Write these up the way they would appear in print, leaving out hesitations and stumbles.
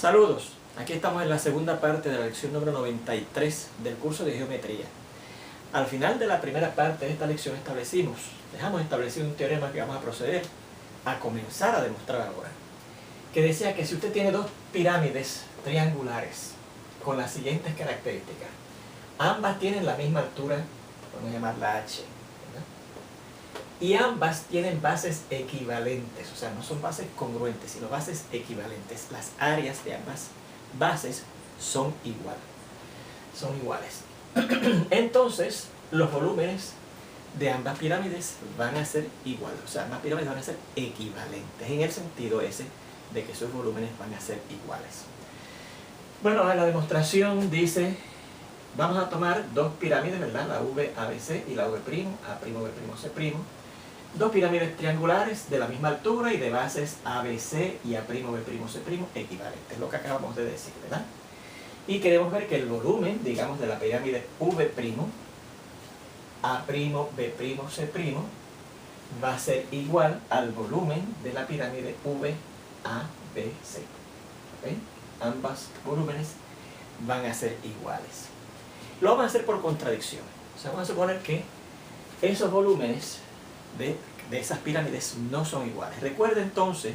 Saludos, aquí estamos en la segunda parte de la lección número 93 del curso de geometría. Al final de la primera parte de esta lección dejamos establecido un teorema que vamos a proceder a comenzar a demostrar ahora, que decía que si usted tiene dos pirámides triangulares con las siguientes características, ambas tienen la misma altura, vamos a llamarla H, ¿verdad? Y ambas tienen bases equivalentes, o sea, no son bases congruentes, sino bases equivalentes. Las áreas de ambas bases son iguales. Entonces, los volúmenes de ambas pirámides van a ser iguales, o sea, ambas pirámides van a ser equivalentes, en el sentido ese de que sus volúmenes van a ser iguales. Bueno, en la demostración dice, vamos a tomar dos pirámides, ¿verdad? La VABC y la V', A'B'C'. Dos pirámides triangulares de la misma altura y de bases ABC y A'B'C' equivalentes, lo que acabamos de decir, ¿verdad? Y queremos ver que el volumen, digamos, de la pirámide V', A'B'C' va a ser igual al volumen de la pirámide VABC. ¿Okay? Ambos volúmenes van a ser iguales. Lo vamos a hacer por contradicción. O sea, vamos a suponer que esos volúmenes de esas pirámides no son iguales. Recuerda entonces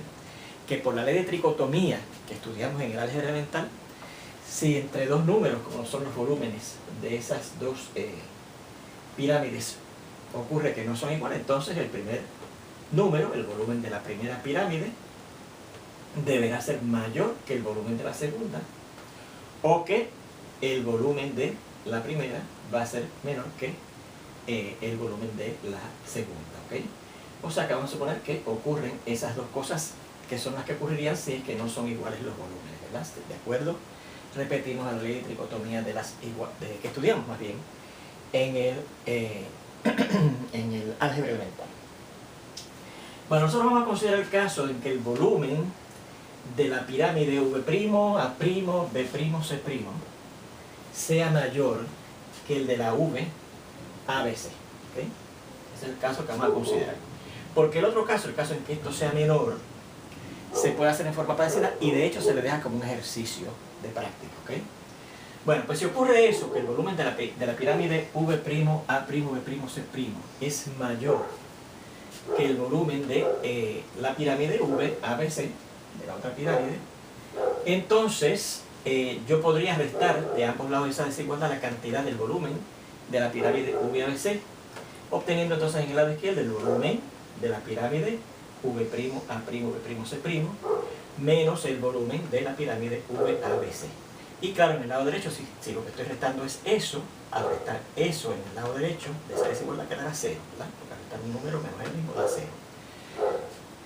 que por la ley de tricotomía que estudiamos en el álgebra elemental, si entre dos números, como son los volúmenes de esas dos pirámides, ocurre que no son iguales, entonces el primer número, el volumen de la primera pirámide, deberá ser mayor que el volumen de la segunda, o que el volumen de la primera va a ser menor que el volumen de la segunda, ¿ok? O sea que vamos a suponer que ocurren esas dos cosas, que son las que ocurrirían si es que no son iguales los volúmenes, ¿verdad? ¿De acuerdo? Repetimos la ley de tricotomía que estudiamos más bien en el álgebra elemental. Bueno, nosotros vamos a considerar el caso en que el volumen de la pirámide V', A'B'C' sea mayor que el de la VABC. ¿Okay? Ese es el caso que vamos a considerar. Porque el otro caso, el caso en que esto sea menor, se puede hacer en forma parecida y de hecho se le deja como un ejercicio de práctica. ¿Okay? Bueno, pues si ocurre eso, que el volumen de la pirámide V', A'B'C' es mayor que el volumen de la pirámide VABC, de la otra pirámide, entonces yo podría restar de ambos lados de esa desigualdad la cantidad del volumen de la pirámide VABC, obteniendo entonces en el lado izquierdo el volumen de la pirámide V', A'B'C' menos el volumen de la pirámide VABC. Y claro, en el lado derecho, si lo que estoy restando es eso, al restar eso en el lado derecho de esa desigualdad quedará 0, ¿verdad? Porque al restar un número menos el mismo da 0.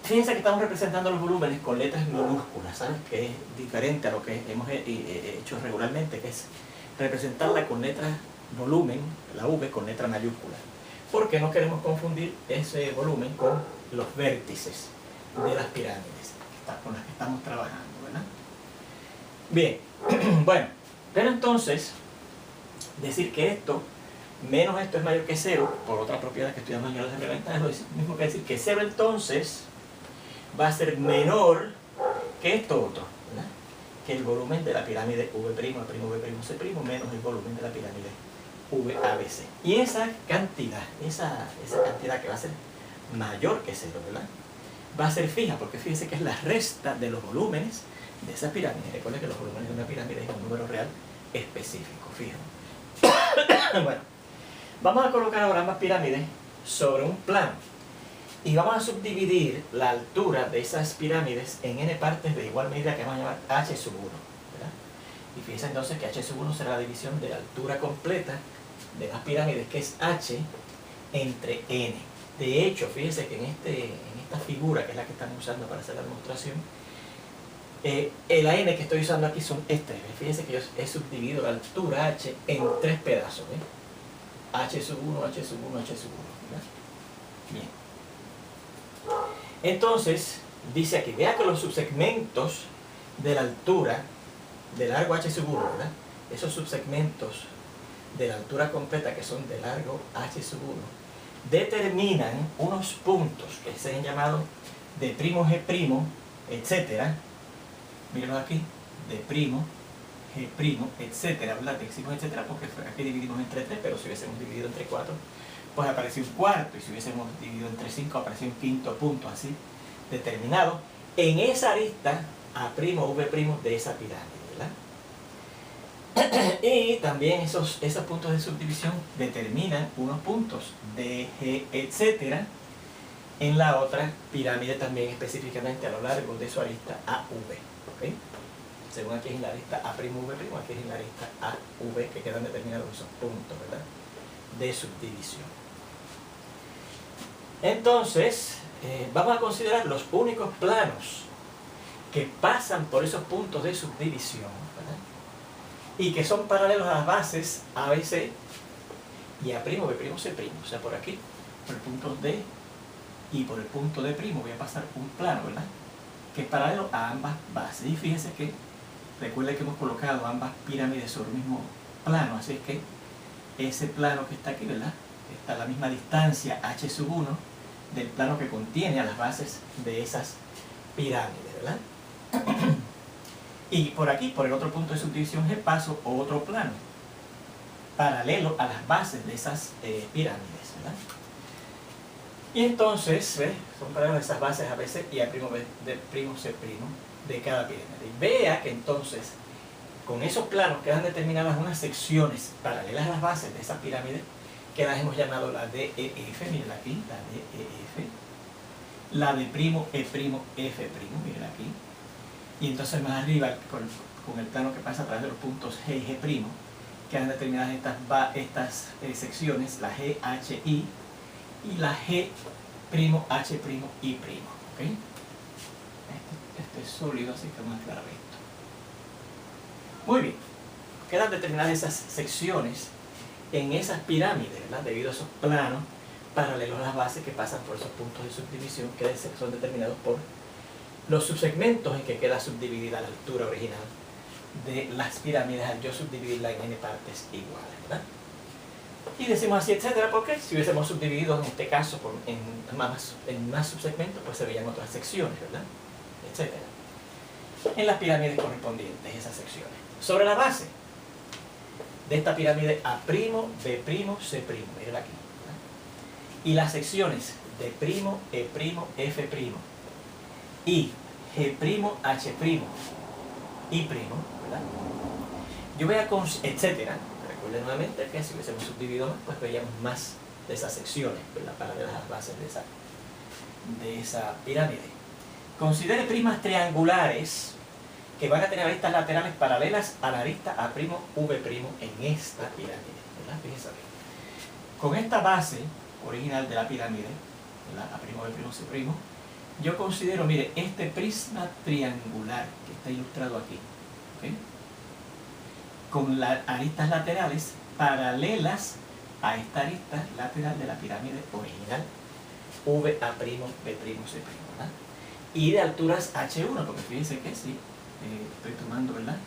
Fíjense que estamos representando los volúmenes con letras minúsculas, ¿sabes? Que es diferente a lo que hemos hecho regularmente, que es representarla con letras volumen, la V con letra mayúscula. Porque no queremos confundir ese volumen con los vértices de las pirámides con las que estamos trabajando, ¿verdad? Bien, bueno, pero entonces, decir que esto menos esto es mayor que 0, por otra propiedad que estudiamos en el álgebra elemental, es lo mismo que decir que 0 entonces va a ser menor que esto otro, ¿verdad? Que el volumen de la pirámide V', A'B'C' menos el volumen de la pirámide VABC. Y esa cantidad que va a ser mayor que 0, ¿verdad? Va a ser fija, porque fíjense que es la resta de los volúmenes de esa pirámide. Recuerden que los volúmenes de una pirámide es un número real específico, fijo. Bueno, vamos a colocar ahora ambas pirámides sobre un plano y vamos a subdividir la altura de esas pirámides en n partes de igual medida que vamos a llamar h⁻₁, ¿verdad? Y fíjense entonces que h⁻₁ será la división de la altura completa de las pirámides, que es h entre n. De hecho, fíjense que en esta figura, que es la que estamos usando para hacer la demostración, la n que estoy usando aquí son estas. Fíjense que yo he subdividido la altura h en 3 pedazos, ¿eh? h⁻₁, ¿verdad? Bien. Entonces, dice aquí, vea que los subsegmentos de la altura de largo h⁻₁, ¿verdad? Esos subsegmentos de la altura completa, que son de largo h⁻₁, determinan unos puntos que se han llamado de', etcétera. Mírenlo aquí, D', G', etcétera, ¿verdad? Decimos etcétera porque aquí dividimos entre 3, pero si hubiésemos dividido entre 4, pues apareció un cuarto, y si hubiésemos dividido entre 5, apareció un quinto punto, así, determinado, en esa arista A', V' de esa pirámide, ¿verdad? Y también esos puntos de subdivisión determinan unos puntos D, G, etcétera, en la otra pirámide también específicamente a lo largo de su arista AV, ¿ok? Según aquí es en la arista A', V', aquí es en la arista AV, que quedan determinados esos puntos, ¿verdad?, de subdivisión. Entonces, vamos a considerar los únicos planos que pasan por esos puntos de subdivisión, ¿verdad?, y que son paralelos a las bases ABC y A', B', C', o sea, por aquí, por el punto D y por el punto D', voy a pasar un plano, ¿verdad?, que es paralelo a ambas bases. Y fíjense que, recuerden que hemos colocado ambas pirámides sobre el mismo plano, así es que ese plano que está aquí, ¿verdad?, está a la misma distancia h⁻₁ del plano que contiene a las bases de esas pirámides, ¿verdad? Y por aquí, por el otro punto de subdivisión G, paso otro plano paralelo a las bases de esas pirámides, ¿verdad? Y entonces, ¿ves?, son paralelos a esas bases ABC y A', B', C' de cada pirámide. Y vea que entonces, con esos planos quedan determinadas unas secciones paralelas a las bases de esas pirámides, que las hemos llamado la DEF, miren aquí, la DEF, la de F', miren aquí, y entonces más arriba, con el plano que pasa a través de los puntos G y G', quedan determinadas estas secciones, la GHI y la G', H', I', ¿ok? Este es sólido, así que vamos a aclarar esto. Muy bien, quedan determinadas esas secciones en esas pirámides, ¿verdad?, debido a esos planos paralelos a las bases que pasan por esos puntos de subdivisión que son determinados por los subsegmentos en que queda subdividida la altura original de las pirámides al yo subdividirla en n partes iguales, ¿verdad? Y decimos así, etcétera, porque si hubiésemos subdividido en este caso en más subsegmentos, pues se veían otras secciones, ¿verdad?, etcétera, en las pirámides correspondientes, esas secciones. Sobre la base de esta pirámide A', B', C', miren aquí, ¿verdad?, y las secciones D', E', F', y G', H', I', ¿verdad?, yo voy a etcétera. Recuerden nuevamente que si hubiésemos subdividido más, pues veíamos más de esas secciones, ¿verdad?, paralelas a las bases de esa pirámide. Considere prismas triangulares que van a tener aristas laterales paralelas a la arista A', V' en esta pirámide, ¿verdad? Fíjense aquí. Con esta base original de la pirámide, ¿verdad?, A', B', C', yo considero, mire, este prisma triangular que está ilustrado aquí, ¿ok?, con las aristas laterales paralelas a esta arista lateral de la pirámide original V, A', B', C', ¿verdad?, y de alturas H1, porque fíjense que sí, estoy tomando, ¿verdad?,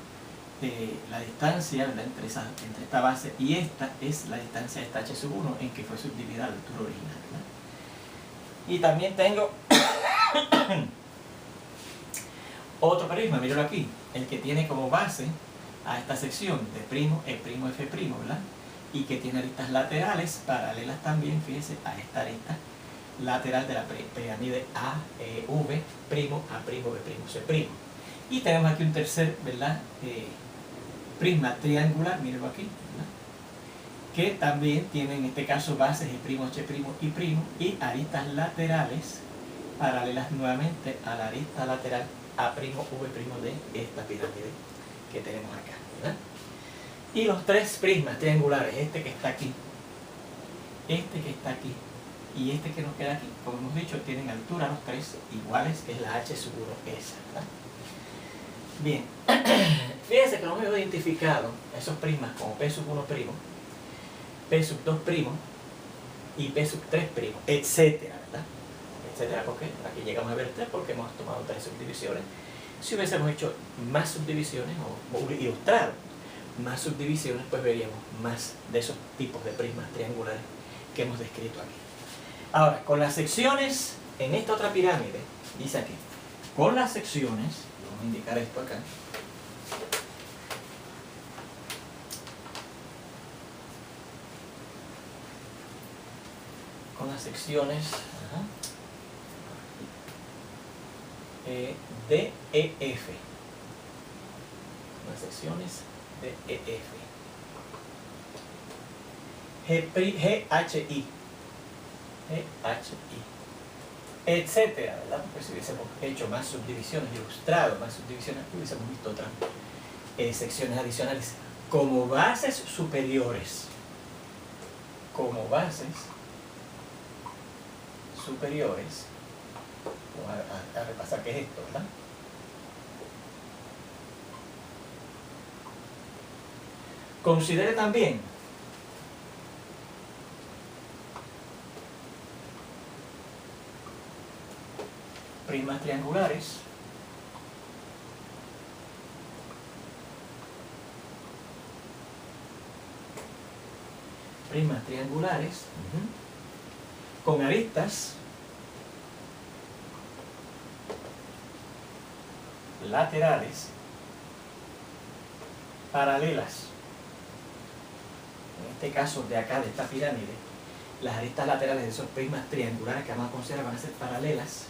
la distancia, ¿verdad?, entre esta base y esta es la distancia de esta H⁻₁ en que fue subdividida la altura original, ¿verdad? Y también tengo otro prisma, mírenlo aquí, el que tiene como base a esta sección de E', F', ¿verdad?, y que tiene aristas laterales paralelas también, fíjense, a esta arista lateral de la pirámide A, V', A', B', C'. Y tenemos aquí un tercer, ¿verdad?, prisma triangular, mírenlo aquí, ¿verdad?, que también tiene en este caso bases G', H', I', y aristas laterales paralelas nuevamente a la arista lateral A', V' de esta pirámide que tenemos acá, ¿verdad? Y los tres prismas triangulares, este que está aquí, este que está aquí y este que nos queda aquí, como hemos dicho, tienen altura los tres ', que es la H⁻ esa, ¿verdad? Bien, fíjense que nos hemos identificado esos prismas como P⁻₁', P⁻²' y P⁻3', etcétera, ¿verdad? Etcétera, porque aquí llegamos a ver 3 porque hemos tomado 3 subdivisiones. Si hubiésemos hecho más subdivisiones o ilustrado más subdivisiones, pues veríamos más de esos tipos de prismas triangulares que hemos descrito aquí. Ahora, con las secciones en esta otra pirámide, dice aquí, con las secciones, vamos a indicar esto acá, las secciones DEF. Las secciones DEF. GHI. Etcétera, ¿verdad? Porque si hubiésemos hecho más subdivisiones, ilustrado más subdivisiones, hubiésemos visto otras secciones adicionales como bases superiores. Como bases superiores. Vamos a repasar qué es esto, ¿verdad? Considere también prismas triangulares con aristas laterales paralelas. En este caso de acá, de esta pirámide, las aristas laterales de esos prismas triangulares que vamos a considerar van a ser paralelas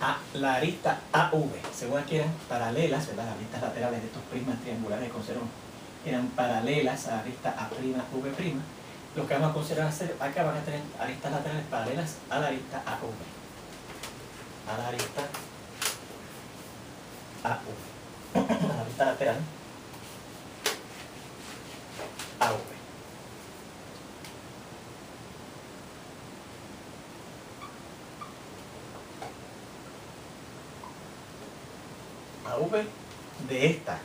a la arista AV. Según aquí eran paralelas, ¿verdad? Las aristas laterales de estos prismas triangulares que consideramos eran paralelas a la arista A'V'. Lo que vamos a considerar hacer acá van a tener aristas laterales paralelas a la arista AV. A la arista AV. A la arista lateral AV. AV de esta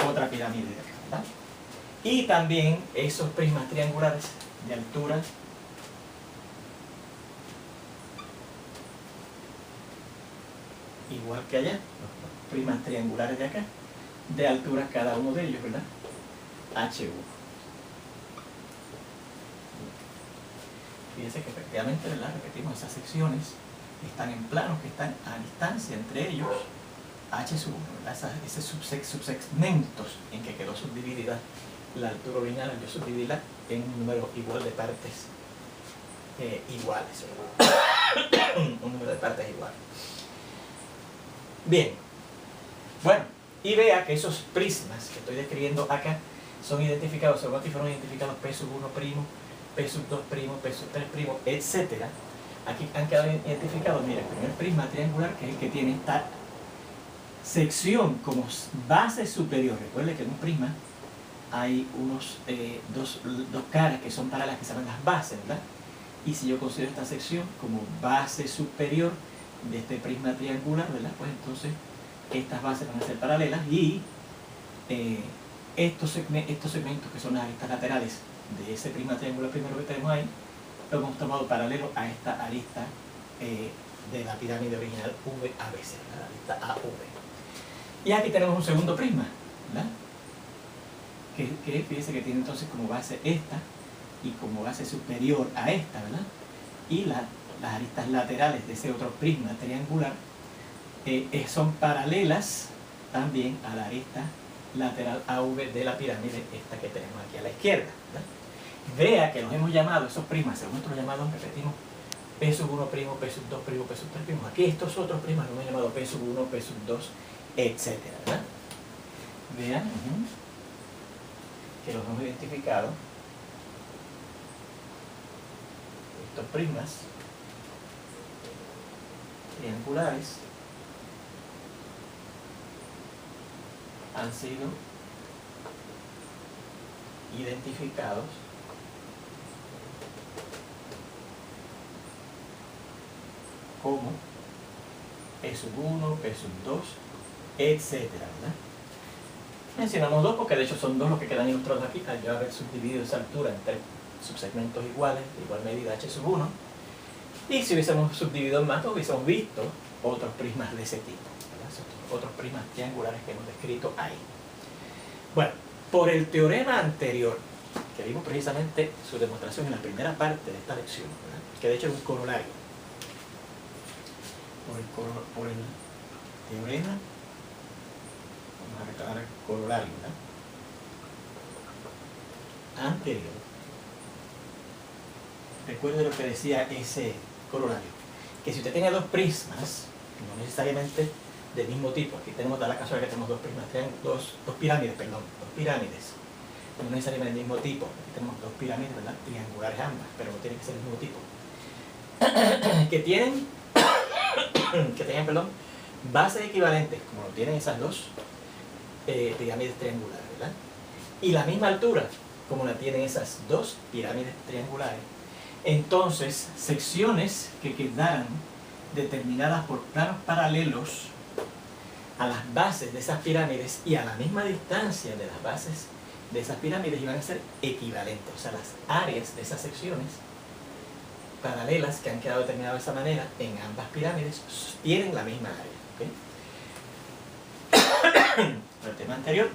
otra pirámide de acá, ¿verdad? Y también esos prismas triangulares de altura igual que allá, los prismas triangulares de acá, de altura cada uno de ellos, ¿verdad? HU. Fíjense que efectivamente, ¿verdad? Repetimos, esas secciones están en planos que están a distancia entre ellos, H sub 1, ¿verdad? Esos subsegmentos en que quedó subdividida la altura original, yo subdividirla en un número igual de partes iguales, un número de partes iguales. Bien, bueno, y vea que esos prismas que estoy describiendo acá son identificados, según aquí fueron identificados P sub 1', P sub 2', P sub 3', etc. Aquí han quedado identificados, mira, el primer prisma triangular, que es el que tiene esta sección como base superior. Recuerde que en un prisma hay dos caras que son paralelas, que se llaman las bases, ¿verdad? Y si yo considero esta sección como base superior de este prisma triangular, ¿verdad? Pues entonces estas bases van a ser paralelas y estos segmentos que son las aristas laterales de ese prisma triangular primero que tenemos ahí, lo hemos tomado paralelo a esta arista de la pirámide original VABC, la arista AV. Y aquí tenemos un segundo prisma, ¿verdad? Que fíjense que tiene entonces como base esta y como base superior a esta, ¿verdad? Y las aristas laterales de ese otro prisma triangular son paralelas también a la arista lateral AV de la pirámide esta que tenemos aquí a la izquierda, ¿verdad? Vea que los hemos llamado, esos prismas, según nuestros llamados, repetimos, P sub 1', P sub 2', P sub 3'. Aquí estos otros prismas los hemos llamado P sub 1, P sub 2, etc. ¿verdad? Vean que los hemos identificado, estos prismas triangulares han sido identificados como P sub 1, P sub 2, etc. ¿verdad? Mencionamos dos porque de hecho son dos los que quedan ilustrados aquí, al yo haber subdividido esa altura en tres subsegmentos iguales, de igual medida H sub 1. Y si hubiésemos subdividido en más, hubiésemos visto otros prismas de ese tipo, ¿verdad? Otros prismas triangulares que hemos descrito ahí. Bueno, por el teorema anterior, que vimos precisamente su demostración en la primera parte de esta lección, ¿verdad? Que de hecho es un corolario. Por el teorema, vamos a reclamar el corolario, ¿verdad? Anterior, recuerde lo que decía ese corolario, que si usted tiene dos prismas, no necesariamente del mismo tipo, aquí tenemos la casualidad que tenemos dos prismas, dos pirámides, no necesariamente del mismo tipo, aquí tenemos dos pirámides, ¿verdad? Triangulares ambas, pero no tienen que ser del mismo tipo, que tienen bases equivalentes, como lo tienen esas dos pirámides triangulares, ¿verdad? Y la misma altura, como la tienen esas dos pirámides triangulares. Entonces, secciones que quedaran determinadas por planos paralelos a las bases de esas pirámides y a la misma distancia de las bases de esas pirámides iban a ser equivalentes. O sea, las áreas de esas secciones paralelas que han quedado determinadas de esa manera en ambas pirámides tienen la misma área. ¿Okay? El tema anterior,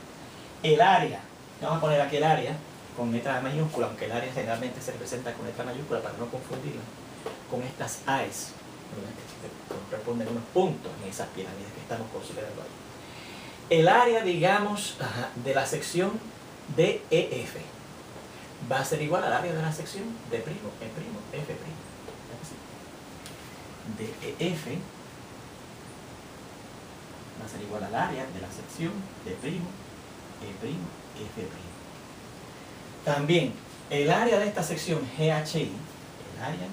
el área. Vamos a poner aquí el área con letra mayúscula, aunque el área generalmente se representa con letra mayúscula para no confundirla con estas AES, que corresponden a unos puntos en esas pirámides que estamos considerando ahí. El área, digamos, de la sección DEF va a ser igual al área de la sección D', E', F'. DEF va a ser igual al área de la sección D', E', F'. También, el área de esta sección GHI, el área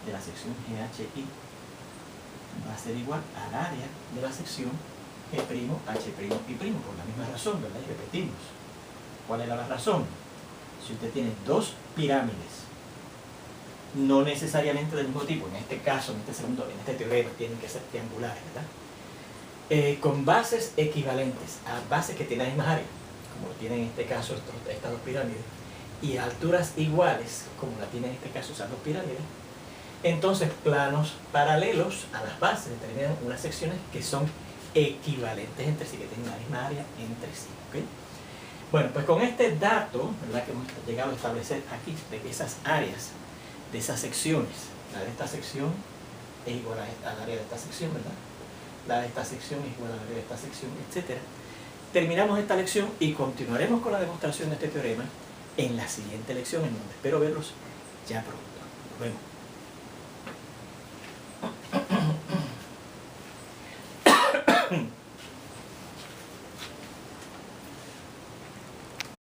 de la sección GHI va a ser igual al área de la sección G', H', I', por la misma razón, ¿verdad? Y repetimos. ¿Cuál era la razón? Si usted tiene dos pirámides, no necesariamente del mismo tipo, en este caso, en este teorema, tienen que ser triangulares, ¿verdad? Con bases equivalentes, a bases que tienen la misma área, como lo tienen en este caso estas dos pirámides, y a alturas iguales, como la tienen en este caso esas dos pirámides, entonces planos paralelos a las bases determinan unas secciones que son equivalentes entre sí, que tienen la misma área entre sí. ¿Okay? Bueno, pues con este dato, ¿verdad?, que hemos llegado a establecer aquí, de que esas áreas de esas secciones, la de esta sección es igual al área de esta sección, ¿verdad? La de esta sección es igual al área de esta sección, etc. Terminamos esta lección y continuaremos con la demostración de este teorema en la siguiente lección, en donde espero verlos ya pronto. Nos vemos.